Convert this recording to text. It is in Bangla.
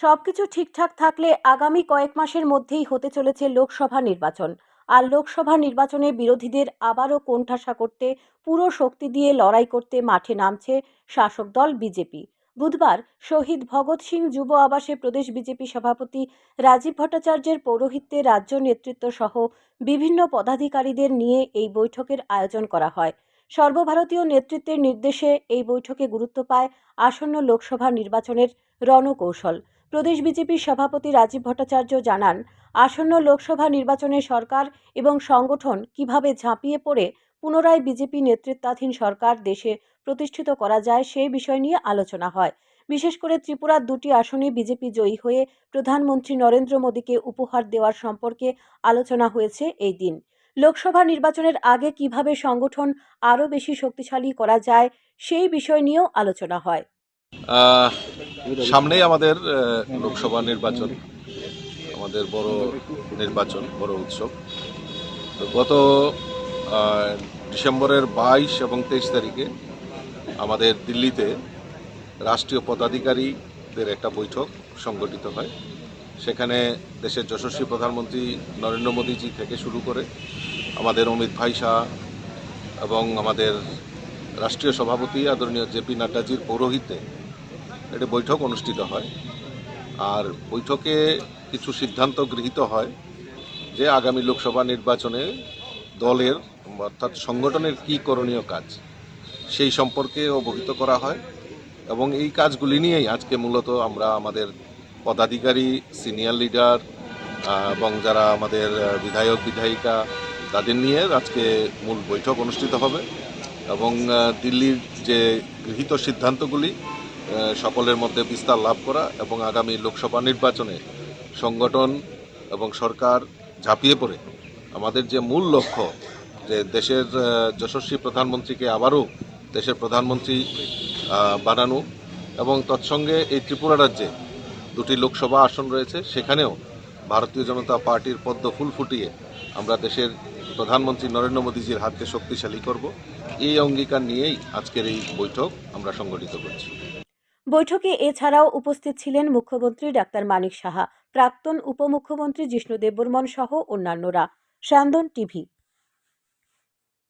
সবকিছু ঠিকঠাক থাকলে আগামী কয়েক মাসের মধ্যেই হতে চলেছে লোকসভা নির্বাচন। আর লোকসভা নির্বাচনে বিরোধীদের আবারও কোণঠাসা করতে পুরো শক্তি দিয়ে লড়াই করতে মাঠে নামছে শাসক দল বিজেপি। বুধবার শহীদ ভগৎ সিং যুব আবাসে প্রদেশ বিজেপি সভাপতি রাজীব ভট্টাচার্যের পৌরোহিত্যে রাজ্য নেতৃত্ব সহ বিভিন্ন পদাধিকারীদের নিয়ে এই বৈঠকের আয়োজন করা হয়। সর্বভারতীয় নেতৃত্বের নির্দেশে এই বৈঠকে গুরুত্ব পায় আসন্ন লোকসভা নির্বাচনের রণকৌশল। প্রদেশ বিজেপির সভাপতি রাজীব ভট্টাচার্য জানান, আসন্ন লোকসভা নির্বাচনে সরকার এবং সংগঠন কিভাবে ঝাঁপিয়ে পড়ে পুনরায় বিজেপি নেতৃত্বাধীন সরকার দেশে প্রতিষ্ঠিত করা যায় সেই বিষয় নিয়ে আলোচনা হয়। বিশেষ করে ত্রিপুরার 2টি আসনে বিজেপি জয়ী হয়ে প্রধানমন্ত্রী নরেন্দ্র মোদীকে উপহার দেওয়ার সম্পর্কে আলোচনা হয়েছে এই দিন। লোকসভা নির্বাচনের আগে কিভাবে সংগঠন আরও বেশি শক্তিশালী করা যায় সেই বিষয় নিয়েও আলোচনা হয়। সামনেই আমাদের লোকসভা নির্বাচন, আমাদের বড় নির্বাচন, বড় উৎসব। তো গত ডিসেম্বরের 22 এবং 23 তারিখে আমাদের দিল্লিতে রাষ্ট্রীয় পদাধিকারীদের একটা বৈঠক সংগঠিত হয়। সেখানে দেশের যশস্বী প্রধানমন্ত্রী নরেন্দ্র মোদীজি থেকে শুরু করে আমাদের অমিত ভাই শাহ এবং আমাদের রাষ্ট্রীয় সভাপতি আদরণীয় জেপি নাড্ডাজির পৌরোহিত্যে একটি বৈঠক অনুষ্ঠিত হয়। আর বৈঠকে কিছু সিদ্ধান্ত গৃহীত হয় যে আগামী লোকসভা নির্বাচনে দলের অর্থাৎ সংগঠনের কী করণীয় কাজ সেই সম্পর্কে অবহিত করা হয় এবং এই কাজগুলি নিয়েই আজকে মূলত আমরা আমাদের পদাধিকারী, সিনিয়র লিডার এবং যারা আমাদের বিধায়ক বিধায়িকা তাদের নিয়ে আজকে মূল বৈঠক অনুষ্ঠিত হবে এবং দিল্লির যে গৃহীত সিদ্ধান্তগুলি সকলের মধ্যে বিস্তার লাভ করা এবং আগামী লোকসভা নির্বাচনে সংগঠন এবং সরকার ঝাঁপিয়ে পড়ে আমাদের যে মূল লক্ষ্য যে দেশের যশস্বী প্রধানমন্ত্রীকে আবারও দেশের প্রধানমন্ত্রী বানানো এবং তৎসঙ্গে এই ত্রিপুরা রাজ্যে 2টি লোকসভা আসন রয়েছে, সেখানেও ভারতীয় জনতা পার্টির পদ্ম ফুল ফুটিয়ে আমরা দেশের প্রধানমন্ত্রী নরেন্দ্র মোদীজির হাতকে শক্তিশালী করব, এই অঙ্গীকার নিয়েই আজকের এই বৈঠক আমরা সংগঠিত করছি। বৈঠকে এছাড়াও উপস্থিত ছিলেন মুখ্যমন্ত্রী ডাক্তার মানিক সাহা, প্রাক্তন উপমুখ্যমন্ত্রী জিষ্ণু দেববর্মন সহ অন্যান্যরা। স্যান্দন টিভি।